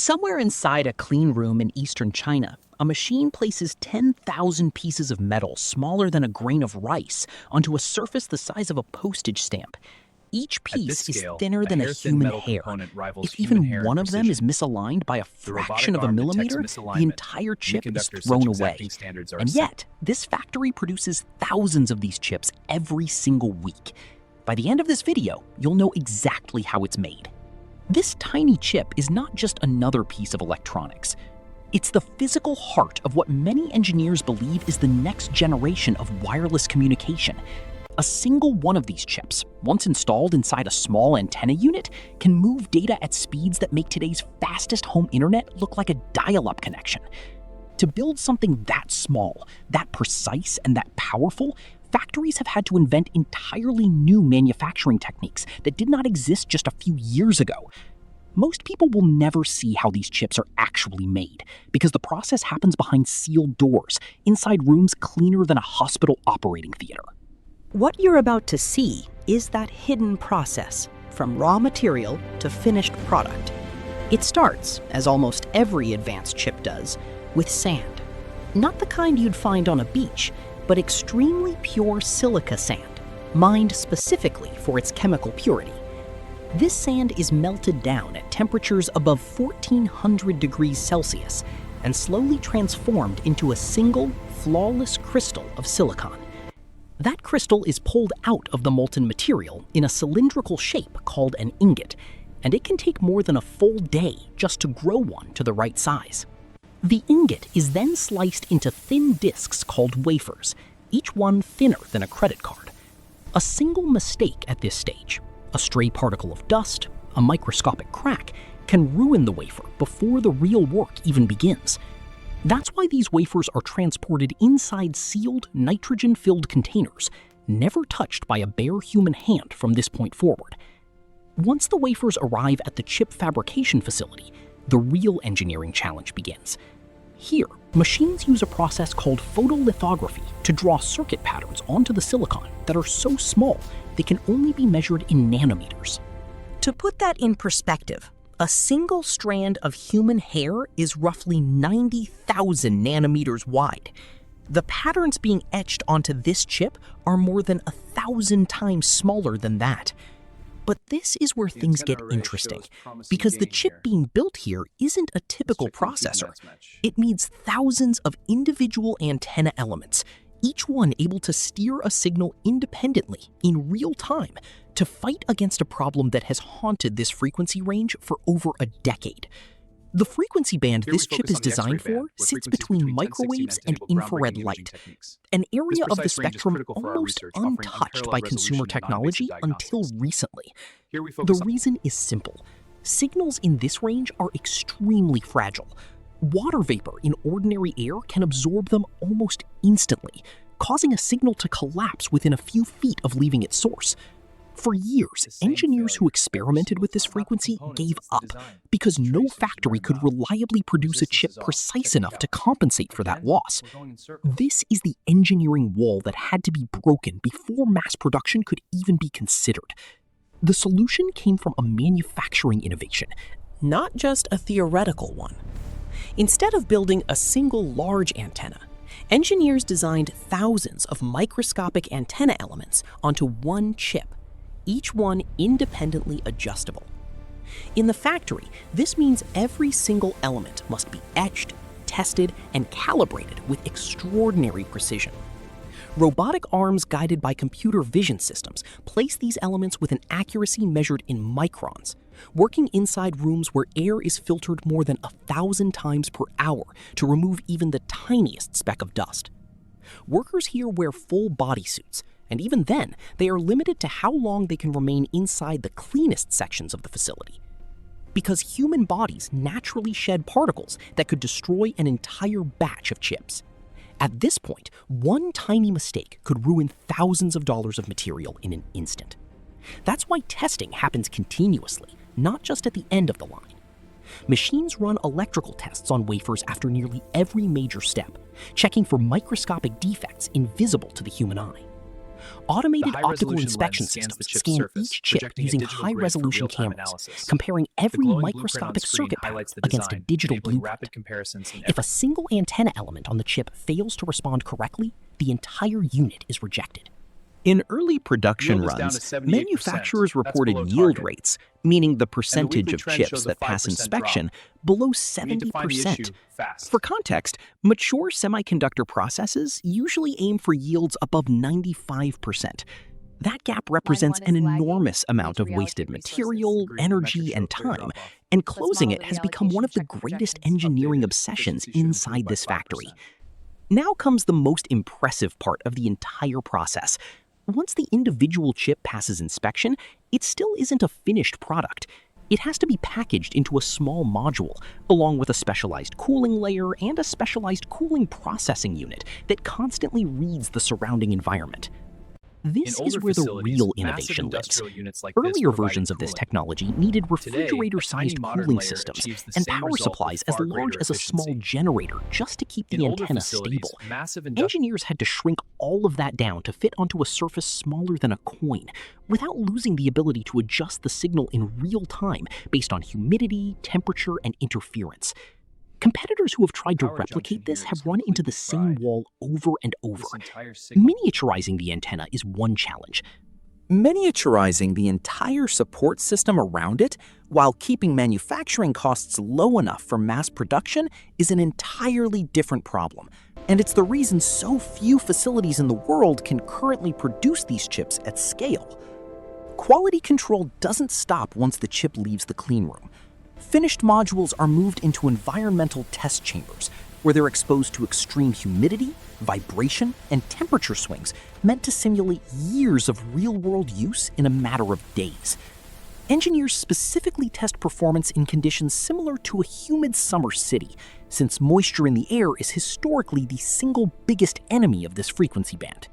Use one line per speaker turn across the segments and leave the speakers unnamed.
Somewhere inside a clean room in eastern China, a machine places 10,000 pieces of metal smaller than a grain of rice onto a surface the size of a postage stamp. Each piece is thinner than a human hair. If even one of them is misaligned by a fraction of a millimeter, the entire chip is thrown away. And yet, this factory produces thousands of these chips every single week. By the end of this video, you'll know exactly how it's made. This tiny chip is not just another piece of electronics. It's the physical heart of what many engineers believe is the next generation of wireless communication. A single one of these chips, once installed inside a small antenna unit, can move data at speeds that make today's fastest home internet look like a dial-up connection. To build something that small, that precise, and that powerful, factories have had to invent entirely new manufacturing techniques that did not exist just a few years ago. Most people will never see how these chips are actually made, because the process happens behind sealed doors, inside rooms cleaner than a hospital operating theater.
What you're about to see is that hidden process, from raw material to finished product. It starts, as almost every advanced chip does, with sand. Not the kind you'd find on a beach, but extremely pure silica sand, mined specifically for its chemical purity. This sand is melted down at temperatures above 1400 degrees Celsius and slowly transformed into a single, flawless crystal of silicon. That crystal is pulled out of the molten material in a cylindrical shape called an ingot, and it can take more than a full day just to grow one to the right size. The ingot is then sliced into thin discs called wafers, each one thinner than a credit card. A single mistake at this stage, a stray particle of dust, a microscopic crack, can ruin the wafer before the real work even begins. That's why these wafers are transported inside sealed, nitrogen-filled containers, never touched by a bare human hand from this point forward. Once the wafers arrive at the chip fabrication facility, the real engineering challenge begins. Here, machines use a process called photolithography to draw circuit patterns onto the silicon that are so small they can only be measured in nanometers. To put that in perspective, a single strand of human hair is roughly 90,000 nanometers wide. The patterns being etched onto this chip are more than 1,000 times smaller than that. But this is where things get interesting, because the chip being built here isn't a typical processor. It needs thousands of individual antenna elements, each one able to steer a signal independently in real time to fight against a problem that has haunted this frequency range for over a decade. The frequency band this chip is designed for sits between microwaves and infrared light, an area of the spectrum almost untouched by consumer technology until recently. The reason is simple. Signals in this range are extremely fragile. Water vapor in ordinary air can absorb them almost instantly, causing a signal to collapse within a few feet of leaving its source. For years, engineers who experimented with this frequency gave up because no factory could reliably produce a chip precise enough to compensate for that loss. This is the engineering wall that had to be broken before mass production could even be considered. The solution came from a manufacturing innovation, not just a theoretical one. Instead of building a single large antenna, engineers designed thousands of microscopic antenna elements onto one chip, each one independently adjustable. In the factory, this means every single element must be etched, tested, and calibrated with extraordinary precision. Robotic arms guided by computer vision systems place these elements with an accuracy measured in microns, working inside rooms where air is filtered more than 1,000 times per hour to remove even the tiniest speck of dust. Workers here wear full bodysuits, and even then, they are limited to how long they can remain inside the cleanest sections of the facility. Because human bodies naturally shed particles that could destroy an entire batch of chips. At this point, one tiny mistake could ruin thousands of dollars of material in an instant. That's why testing happens continuously, not just at the end of the line. Machines run electrical tests on wafers after nearly every major step, checking for microscopic defects invisible to the human eye. Automated optical inspection systems scan each chip using high-resolution cameras, comparing every microscopic circuit pattern against a digital blueprint. If a single antenna element on the chip fails to respond correctly, the entire unit is rejected.
In early production runs, manufacturers reported yield rates, meaning the percentage of chips that pass inspection, below 70%. For context, mature semiconductor processes usually aim for yields above 95%. That gap represents an enormous amount of wasted material, energy, and time, and closing it has become one of the greatest engineering obsessions inside this factory. Now comes the most impressive part of the entire process. Once the individual chip passes inspection, it still isn't a finished product. It has to be packaged into a small module, along with a specialized cooling layer and a specialized cooling processing unit that constantly reads the surrounding environment. This is where the real innovation lives. Earlier versions of this technology needed refrigerator-sized cooling systems and power supplies as large as a small generator just to keep the antenna stable. Engineers had to shrink all of that down to fit onto a surface smaller than a coin, without losing the ability to adjust the signal in real time based on humidity, temperature, and interference. Competitors who have tried to replicate this have run into the same wall over and over. Miniaturizing the antenna is one challenge. Miniaturizing the entire support system around it while keeping manufacturing costs low enough for mass production is an entirely different problem. And it's the reason so few facilities in the world can currently produce these chips at scale. Quality control doesn't stop once the chip leaves the cleanroom. Finished modules are moved into environmental test chambers, where they're exposed to extreme humidity, vibration, and temperature swings meant to simulate years of real-world use in a matter of days. Engineers specifically test performance in conditions similar to a humid summer city, since moisture in the air is historically the single biggest enemy of this frequency band.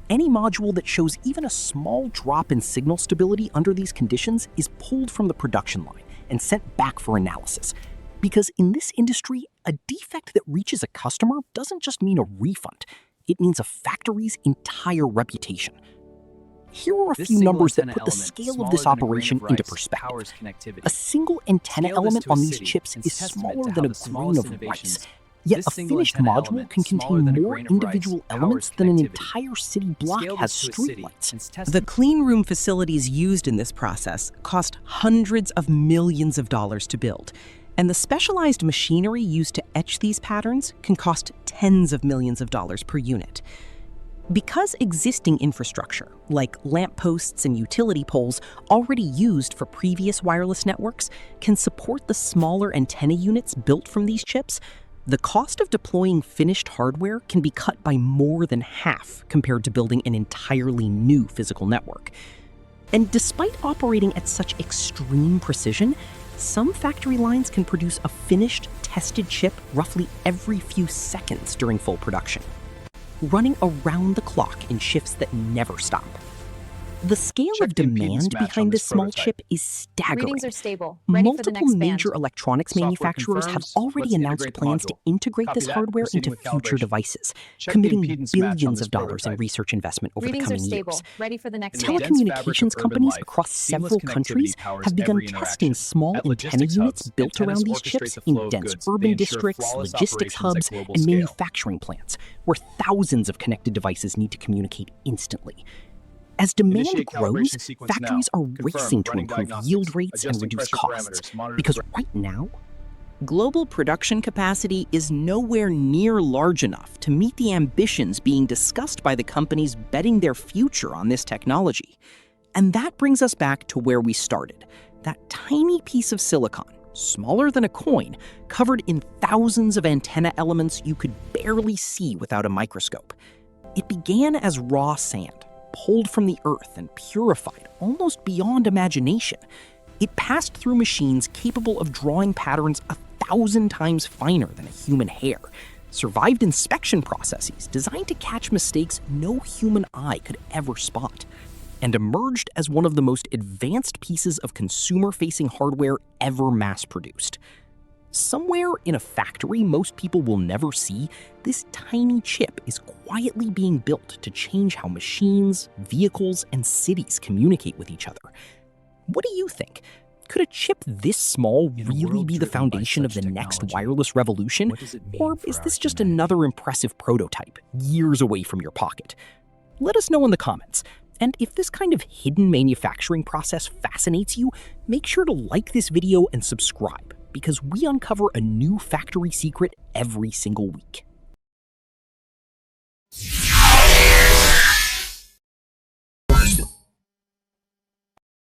Any module that shows even a small drop in signal stability under these conditions is pulled from the production line and sent back for analysis. Because in this industry, a defect that reaches a customer doesn't just mean a refund, it means a factory's entire reputation. Here are a few numbers that put the scale of this operation into perspective. A single antenna element on these chips is smaller than a grain of rice, yet a finished module can contain more individual elements than an entire city block has streetlights.
The cleanroom facilities used in this process cost hundreds of millions of dollars to build, and the specialized machinery used to etch these patterns can cost tens of millions of dollars per unit. Because existing infrastructure, like lampposts and utility poles already used for previous wireless networks, can support the smaller antenna units built from these chips, the cost of deploying finished hardware can be cut by more than half compared to building an entirely new physical network. And despite operating at such extreme precision, some factory lines can produce a finished, tested chip roughly every few seconds during full production, running around the clock in shifts that never stop. The scale of demand behind this small chip is staggering.
Readings are stable, ready for the
Multiple
next
major
band.
electronics manufacturers have already announced plans to integrate this hardware into future devices, committing billions of dollars in research investment over the
Readings are
coming
stable,
years.
ready for the next band.
Telecommunications companies across several countries have begun testing small antenna units built around these chips in dense urban districts, logistics hubs, and manufacturing plants, where thousands of connected devices need to communicate instantly. As demand grows, factories are racing to improve yield rates and reduce costs, because right now, global production capacity is nowhere near large enough to meet the ambitions being discussed by the companies betting their future on this technology. And that brings us back to where we started, that tiny piece of silicon, smaller than a coin, covered in thousands of antenna elements you could barely see without a microscope. It began as raw sand, pulled from the earth and purified almost beyond imagination. It passed through machines capable of drawing patterns 1,000 times finer than a human hair, survived inspection processes designed to catch mistakes no human eye could ever spot, and emerged as one of the most advanced pieces of consumer-facing hardware ever mass-produced. Somewhere in a factory most people will never see, this tiny chip is quietly being built to change how machines, vehicles, and cities communicate with each other. What do you think? Could a chip this small really be the foundation of the next wireless revolution? Or is this just another impressive prototype, years away from your pocket? Let us know in the comments. And if this kind of hidden manufacturing process fascinates you, make sure to like this video and subscribe, because we uncover a new factory secret every single week.